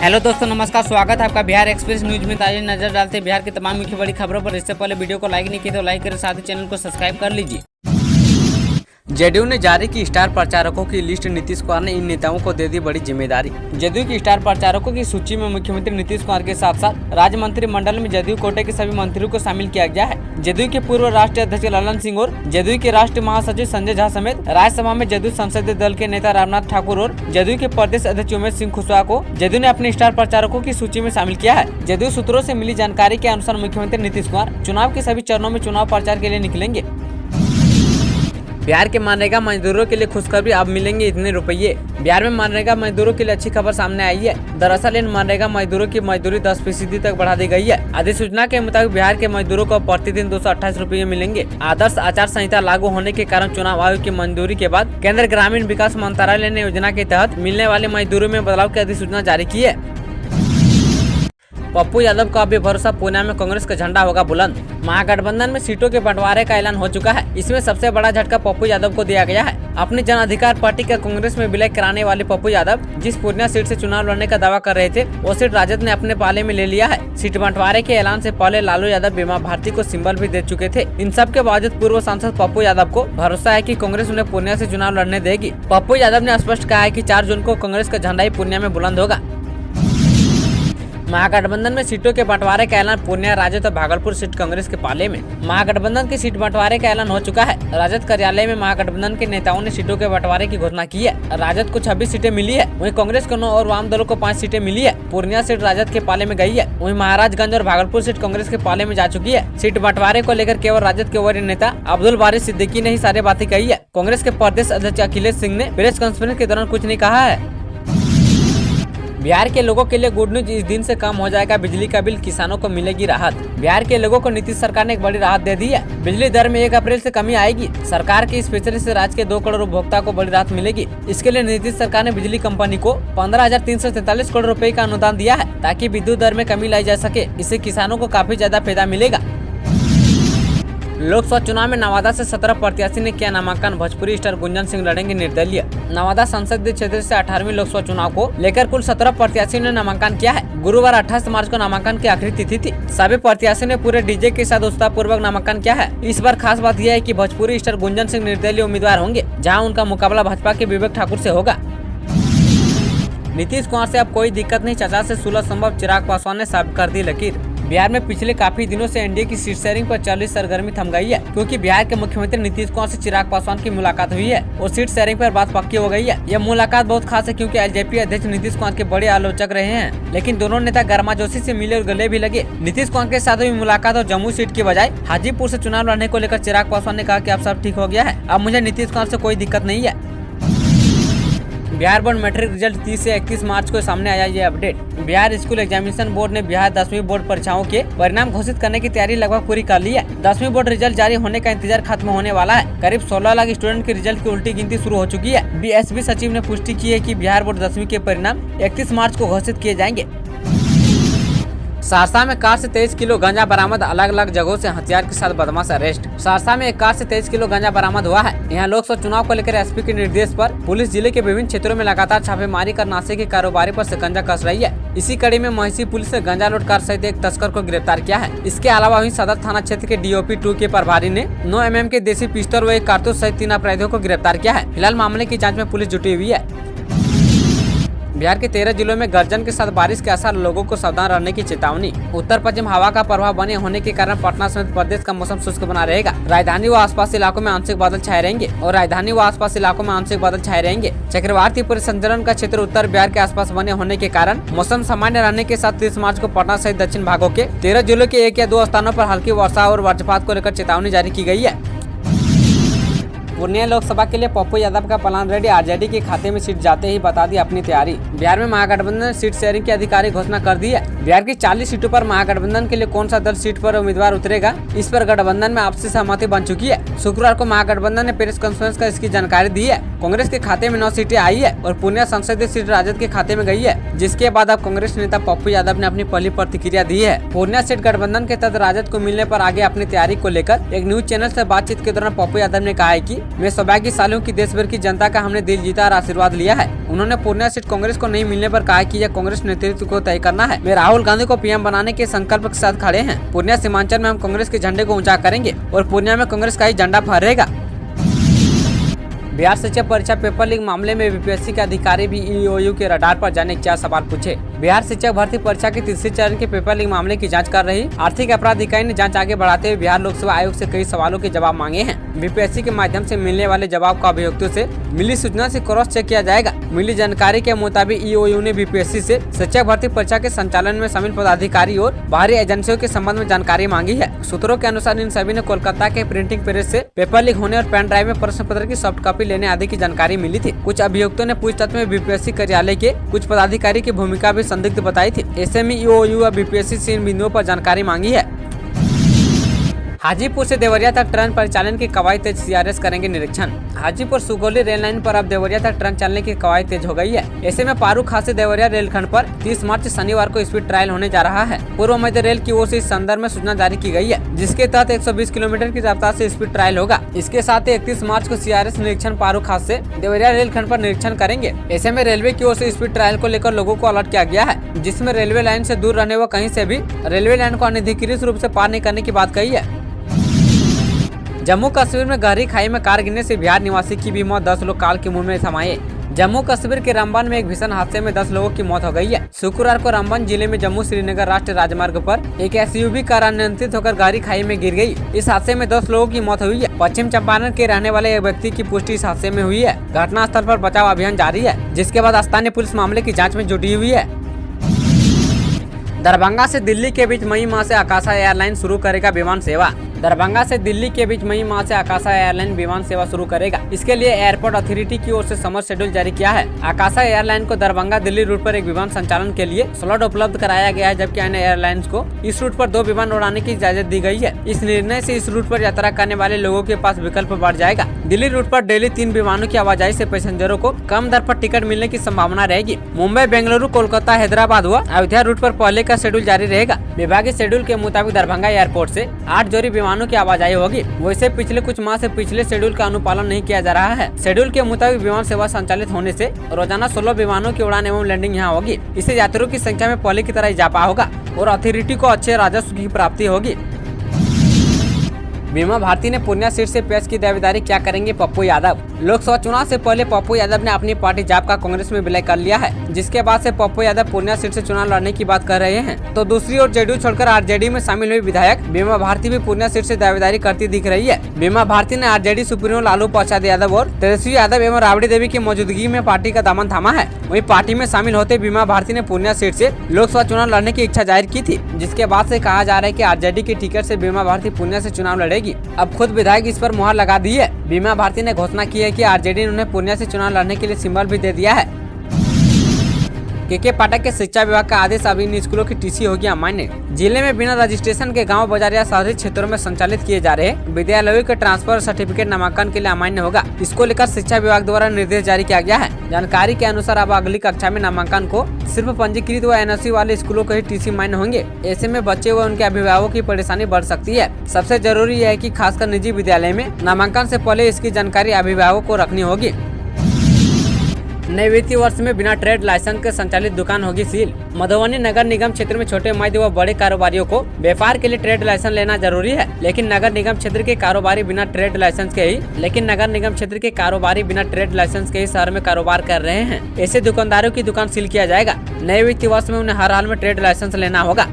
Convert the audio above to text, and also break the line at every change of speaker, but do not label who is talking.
Hello दोस्तों, नमस्कार। स्वागत है आपका बिहार एक्सप्रेस न्यूज में। ताज़ा नजर डालते हैं बिहार की तमाम मुख्य बड़ी खबरों पर। इससे पहले वीडियो को लाइक नहीं किया तो लाइक करें, साथ ही चैनल को सब्सक्राइब कर लीजिए। जदयू ने जारी की स्टार प्रचारकों की लिस्ट। नीतीश कुमार ने इन नेताओं को दे दी बड़ी जिम्मेदारी। जदयू की स्टार प्रचारकों की सूची में मुख्यमंत्री नीतीश कुमार के साथ साथ राज्य मंत्रिमंडल में जदयू कोटे के सभी मंत्रियों को शामिल किया गया है। जदयू के पूर्व राष्ट्रीय अध्यक्ष ललन सिंह और जदयू के राष्ट्रीय महासचिव संजय झा समेत राज्यसभा में जदयू संसदीय दल के नेता रामनाथ ठाकुर और जदयू के प्रदेश अध्यक्ष उमेश सिंह कुशवाहा को जदयू ने अपने स्टार प्रचारकों की सूची में शामिल किया है। जदयू सूत्रों से मिली जानकारी के अनुसार मुख्यमंत्री नीतीश कुमार चुनाव के सभी चरणों में चुनाव प्रचार के लिए निकलेंगे। बिहार के मनरेगा मजदूरों के लिए खुशखबरी, अब मिलेंगे इतने रुपये। बिहार में मनरेगा मजदूरों के लिए अच्छी खबर सामने आई है। दरअसल इन मनरेगा मजदूरों की मजदूरी 10% तक बढ़ा दी गई है। अधिसूचना के मुताबिक बिहार के मजदूरों को प्रतिदिन 228 रुपये मिलेंगे। आदर्श आचार संहिता लागू होने के कारण चुनाव आयोग की मंजूरी के बाद केंद्र ग्रामीण विकास मंत्रालय ने योजना के तहत मिलने वाले मजदूरों में बदलाव की अधिसूचना जारी की है। पप्पू यादव का भी भरोसा, पूना में कांग्रेस का झंडा होगा बुलंद। महागठबंधन में सीटों के बंटवारे का ऐलान हो चुका है। इसमें सबसे बड़ा झटका पप्पू यादव को दिया गया है। अपनी जन अधिकार पार्टी के कांग्रेस में विलय कराने वाले पप्पू यादव जिस पूर्णिया सीट से चुनाव लड़ने का दावा कर रहे थे, वो सीट राजद ने अपने पाले में ले लिया है। सीट बंटवारे के ऐलान से पहले लालू यादव बीमा भारती को सिंबल भी दे चुके थे। इन सब के बावजूद पूर्व सांसद पप्पू यादव को भरोसा है कि कांग्रेस उन्हें पूर्णिया से चुनाव लड़ने देगी। पप्पू यादव ने स्पष्ट कहा है कि 4 जून को कांग्रेस का झंडा ही पूर्णिया में बुलंद होगा। महागठबंधन में सीटों के बंटवारे का ऐलान, पूर्णिया, राजद और भागलपुर सीट कांग्रेस के पाले में। महागठबंधन की सीट बंटवारे का ऐलान हो चुका है। राजद कार्यालय में महागठबंधन के नेताओं ने सीटों के बंटवारे की घोषणा की है। राजद को 26 सीटें मिली है, वहीं कांग्रेस को 9 और वाम दलों को 5 सीटें मिली है। पूर्णिया सीट राजद के पाले में गई है, वहीं महाराजगंज और भागलपुर सीट कांग्रेस के पाले में जा चुकी है। सीट बंटवारे को लेकर केवल राजद के वरीय नेता अब्दुल बारी सिद्दीकी ने ही सारी बातें कही है। कांग्रेस के प्रदेश अध्यक्ष अखिलेश सिंह ने प्रेस कॉन्फ्रेंस के दौरान कुछ नहीं कहा है। बिहार के लोगों के लिए गुड न्यूज, इस दिन से कम हो जाएगा बिजली का बिल, किसानों को मिलेगी राहत। बिहार के लोगों को नीतीश सरकार ने एक बड़ी राहत दे दी है। बिजली दर में 1 अप्रैल से कमी आएगी। सरकार की इस फैसले से राज्य के 2 करोड़ उपभोक्ता को बड़ी राहत मिलेगी। इसके लिए नीतीश सरकार ने बिजली कंपनी को 15,343 करोड़ रुपए का अनुदान दिया है, ताकि विद्युत दर में कमी लाई जा सके। इससे किसानों को काफी ज्यादा फायदा मिलेगा। लोकसभा चुनाव में नवादा से 17 प्रत्याशी ने किया नामांकन। भोजपुरी स्टार गुंजन सिंह लड़ेंगे निर्दलीय। नवादा संसदीय क्षेत्र से 18वीं लोकसभा चुनाव को लेकर कुल 17 प्रत्याशियों ने नामांकन किया है। गुरुवार 28 मार्च को नामांकन की आखिरी तिथि थी। सभी प्रत्याशियों ने पूरे डीजे के साथ उत्साहपूर्वक नामांकन किया है। इस बार खास बात यह है कि भोजपुरी स्टार गुंजन सिंह निर्दलीय उम्मीदवार होंगे, जहाँ उनका मुकाबला भाजपा के विवेक ठाकुर से होगा। नीतीश कुमार से अब कोई दिक्कत नहीं, चाचा से सुलह संभव, चिराग पासवान ने साबित कर दी लकीर। बिहार में पिछले काफी दिनों से एनडीए की सीट शेयरिंग पर चल रही सरगर्मी थम गई है, क्योंकि बिहार के मुख्यमंत्री नीतीश कुमार से चिराग पासवान की मुलाकात हुई है और सीट शेयरिंग पर बात पक्की हो गई है। यह मुलाकात बहुत खास है, क्योंकि एलजेपी अध्यक्ष नीतीश कुमार के बड़े आलोचक रहे हैं, लेकिन दोनों नेता गर्माजोशी से मिले और गले भी लगे। नीतीश कुमार के साथ हुई मुलाकात और जम्मू सीट की बजाय हाजीपुर से चुनाव लड़ने को लेकर चिराग पासवान ने कहा कि अब सब ठीक हो गया है, अब मुझे नीतीश कुमार से कोई दिक्कत नहीं है। बिहार बोर्ड मैट्रिक रिजल्ट 30 से 31 मार्च को सामने आया ये update. Bihar school examination board ने बिहार 10वीं बोर्ड परीक्षाओं के परिणाम घोषित करने की तैयारी लगभग पूरी कर ली है। 10वीं बोर्ड रिजल्ट जारी होने का इंतजार खत्म होने वाला है। करीब 16 लाख स्टूडेंट के रिजल्ट की उल्टी गिनती शुरू हो चुकी है। बीएसबी सचिव ने पुष्टि की है कि बिहार बोर्ड 10वीं के परिणाम 31 मार्च को घोषित किए जाएंगे। सहरसा में कार से 23 किलो गांजा बरामद, अलग अलग जगहों से हथियार के साथ बदमाश अरेस्ट। सहरसा में एक कार से 23 किलो गांजा बरामद हुआ है। यहाँ लोकसभा चुनाव को लेकर एसपी के निर्देश पर पुलिस जिले के विभिन्न क्षेत्रों में लगातार छापेमारी कर नशे के कारोबारी पर शिकंजा कस रही है। इसी कड़ी में महिषी पुलिस ने गांजा लोड कार सहित एक तस्कर को गिरफ्तार किया है। इसके अलावा वहीं सदर थाना क्षेत्र के DOP 2 के प्रभारी ने 9 mm के देसी पिस्टल व एक कारतूस सहित 3 अपराधियों को गिरफ्तार किया है। फिलहाल मामले की जाँच में पुलिस जुटी हुई है। बिहार के 13 जिलों में गर्जन के साथ बारिश के आसार, लोगों को सावधान रहने की चेतावनी। उत्तर पश्चिम हवा का प्रभाव बने होने के कारण पटना समेत प्रदेश का मौसम शुष्क बना रहेगा। राजधानी व आसपास इलाकों में आंशिक बादल छाए रहेंगे। चक्रवाती परिसंचरण का क्षेत्र उत्तर बिहार के आसपास बने होने के कारण मौसम सामान्य रहने के साथ 30 मार्च को पटना सहित दक्षिण भागों के 13 जिलों के 1 या 2 स्थानों पर हल्की वर्षा और वज्रपात को लेकर चेतावनी जारी की गई है। पूर्णिया लोकसभा के लिए पप्पू यादव का प्लान रेडी, आरजेडी के खाते में सीट जाते ही बता दी अपनी तैयारी। बिहार में महागठबंधन ने सीट शेयरिंग की आधिकारिक घोषणा कर दी है। बिहार की 40 सीटों पर महागठबंधन के लिए कौन सा दल सीट पर उम्मीदवार उतरेगा, इस पर गठबंधन में आपसी सहमति बन चुकी है। शुक्रवार को महागठबंधन ने प्रेस कॉन्फ्रेंस कर इसकी जानकारी दी है। कांग्रेस के खाते में 9 सीटें आई है और पूर्णिया संसदीय सीट राजद के खाते में गई है, जिसके बाद अब कांग्रेस नेता पप्पू यादव ने अपनी पहली प्रतिक्रिया दी है। पूर्णिया सीट गठबंधन के तहत राजद को मिलने पर आगे अपनी तैयारी को लेकर एक न्यूज चैनल से बातचीत के दौरान पप्पू यादव ने कहा है कि मैं सौभाग्यशाली हूं कि देश भर की जनता का हमने दिल जीता और आशीर्वाद लिया है। उन्होंने पूर्णिया सीट कांग्रेस को नहीं मिलने पर कहा कि यह कांग्रेस नेतृत्व को तय करना है। वे राहुल गांधी को पीएम बनाने के संकल्प के साथ खड़े हैं। पूर्णिया सीमांचल में हम कांग्रेस के झंडे को ऊंचा करेंगे और पूर्णिया में कांग्रेस का ही झंडा फहरेगा। बिहार शिक्षक परीक्षा पेपर लीक मामले में बीपीएससी के अधिकारी भी ईओयू के रडार पर जाने के 4 सवाल पूछे। बिहार शिक्षक भर्ती परीक्षा के तीसरे चरण के पेपर लीक मामले की जांच कर रही आर्थिक अपराध इकाई ने जांच आगे बढ़ाते हुए बिहार लोक सेवा आयोग से कई सवालों के जवाब मांगे हैं। बीपीएससी के माध्यम से मिलने वाले जवाब का अभियुक्तों से मिली सूचना से क्रॉस चेक किया जाएगा। मिली जानकारी के मुताबिक ईओयू ने बीपीएससी से शिक्षक भर्ती परीक्षा के संचालन में शामिल पदाधिकारी और बाहरी एजेंसियों के संबंध में जानकारी मांगी है। सूत्रों के अनुसार इन सभी ने कोलकाता के प्रिंटिंग प्रेस से पेपर लीक होने और पेन ड्राइव में प्रश्न पत्र की सॉफ्ट कॉपी लेने आदि की जानकारी मिली थी। कुछ अभियुक्तों ने पूछताछ में बीपीएससी कार्यालय के कुछ पदाधिकारी की भूमिका भी संदिग्ध बताई थी। ऐसे में ईओयू और बीपीएससी से इन बिंदुओं पर जानकारी मांगी है। हाजीपुर से देवरिया तक ट्रेन परिचालन की कवायद तेज, सीआरएस करेंगे निरीक्षण। हाजीपुर सुगौली रेल लाइन पर अब देवरिया तक ट्रेन चलने की कवायद तेज हो गई है। ऐसे में पारू खास से देवरिया रेलखंड पर 30 मार्च शनिवार को स्पीड ट्रायल होने जा रहा है। पूर्व मध्य रेल की ओर से इस संदर्भ में सूचना जारी की गई है, जिसके तहत 120 किलोमीटर की रफ्तार से स्पीड ट्रायल होगा। इसके साथ ही 31 मार्च को सीआरएस निरीक्षण पारू खास से देवरिया रेलखंड पर निरीक्षण करेंगे। ऐसे में रेलवे की ओर से स्पीड ट्रायल को लेकर लोगों को अलर्ट किया गया है, जिसमें रेलवे लाइन से दूर रहने व कहीं से भी रेलवे लाइन को अनधिकृत रूप से पार नहीं करने की बात कही है। जम्मू कश्मीर में गहरी खाई में कार गिरने से बिहार निवासी की भी मौत, 10 लोग काल के मुंह में समाये। जम्मू कश्मीर के रामबन में एक भीषण हादसे में 10 लोगों की मौत हो गई है। शुक्रवार को रामबन जिले में जम्मू श्रीनगर राष्ट्रीय राजमार्ग पर एक एसयूवी कार अनियंत्रित होकर गहरी खाई में गिर गई। इस हादसे में 10 लोगों की मौत हुई है। पश्चिम चंपारण के रहने वाले एक व्यक्ति की पुष्टि इस हादसे में हुई है। घटना स्थल पर बचाव अभियान जारी है, जिसके बाद स्थानीय पुलिस मामले की जाँच में जुटी हुई है। दरभंगा से दिल्ली के बीच मई माह से आकाशा एयरलाइन शुरू करेगा विमान सेवा। दरभंगा से दिल्ली के बीच मई माह से आकाशा एयरलाइन विमान सेवा शुरू करेगा। इसके लिए एयरपोर्ट अथॉरिटी की ओर से समर शेड्यूल जारी किया है। आकाशा एयरलाइन को दरभंगा दिल्ली रूट पर एक विमान संचालन के लिए स्लॉट उपलब्ध कराया गया है, जबकि अन्य एयरलाइंस को इस रूट पर 2 विमान उड़ाने की इजाजत दी गई है। इस निर्णय से इस रूट पर यात्रा करने वाले लोगों के पास विकल्प बढ़ जाएगा। दिल्ली रूट पर डेली 3 विमानों की आवाजाही से पैसेंजरों को कम दर पर टिकट मिलने की संभावना रहेगी। मुंबई, बेंगलुरु, कोलकाता, हैदराबाद व अयोध्या रूट पर पहले का शेड्यूल जारी रहेगा। विभागीय शेड्यूल के मुताबिक दरभंगा एयरपोर्ट से 8 जोड़ी विमानों की आवाजाही होगी। वैसे पिछले कुछ माह से पिछले शेड्यूल का अनुपालन नहीं किया जा रहा है। शेड्यूल के मुताबिक विमान सेवा संचालित होने से रोजाना 16 विमानों की उड़ान एवं लैंडिंग यहाँ होगी। इससे यात्रियों की संख्या में पहले की तरह इजाफा होगा और अथॉरिटी को अच्छे राजस्व की प्राप्ति होगी। बीमा भारती ने पूर्णिया सीट से पेश की दावेदारी, क्या करेंगे पप्पू यादव। लोकसभा चुनाव से पहले पप्पू यादव ने अपनी पार्टी जाप का कांग्रेस में विलय कर लिया है, जिसके बाद से पप्पू यादव पूर्णिया सीट से चुनाव लड़ने की बात कर रहे हैं। तो दूसरी ओर जेडीयू छोड़कर आरजेडी में शामिल हुई विधायक बीमा भारती भी पूर्णिया सीट से दावेदारी करती दिख रही है। बीमा भारती ने आरजेडी सुप्रीमो लालू प्रसाद यादव और तेजस्वी यादव एवं राबड़ी देवी की मौजूदगी में पार्टी का दामन थामा है। वही पार्टी में शामिल होते बीमा भारती ने पूर्णिया सीट से लोकसभा चुनाव लड़ने की इच्छा जाहिर की थी, जिसके बाद से कहा जा रहा है कि आरजेडी की टिकट से बीमा भारती पूर्णिया से चुनाव लड़ेगी। अब खुद विधायक इस पर मुहर लगा दी है। बीमा भारती ने घोषणा की है कि आरजेडी ने उन्हें पूर्णिया से चुनाव लड़ने के लिए सिंबल भी दे दिया है। के पाठक के शिक्षा विभाग का आदेश, अभी इन स्कूलों की टीसी होगी अमान्य। जिले में बिना रजिस्ट्रेशन के गांव, बाजार या शहरी क्षेत्रों में संचालित किए जा रहे विद्यालयों के ट्रांसफर सर्टिफिकेट नामांकन के लिए अमान्य होगा। इसको लेकर शिक्षा विभाग द्वारा निर्देश जारी किया गया है। जानकारी के अनुसार अब अगली कक्षा में नामांकन को सिर्फ पंजीकृत व एनओसी वाले स्कूलों को ही टीसी मान्य होंगे। ऐसे में बच्चे व उनके अभिभावकों की परेशानी बढ़ सकती है। सबसे जरूरी है कि खासकर निजी विद्यालय में नामांकन से पहले इसकी जानकारी अभिभावकों को रखनी होगी। नए वित्तीय वर्ष में बिना ट्रेड लाइसेंस के संचालित दुकान होगी सील। मधुबनी नगर निगम क्षेत्र में छोटे मध्य व बड़े कारोबारियों को व्यापार के लिए ट्रेड लाइसेंस लेना जरूरी है, लेकिन नगर निगम क्षेत्र के कारोबारी बिना ट्रेड लाइसेंस के ही शहर में कारोबार कर रहे हैं। ऐसे दुकानदारों की दुकान सील किया जाएगा। नए वित्तीय वर्ष में उन्हें हर हाल में ट्रेड लाइसेंस लेना होगा।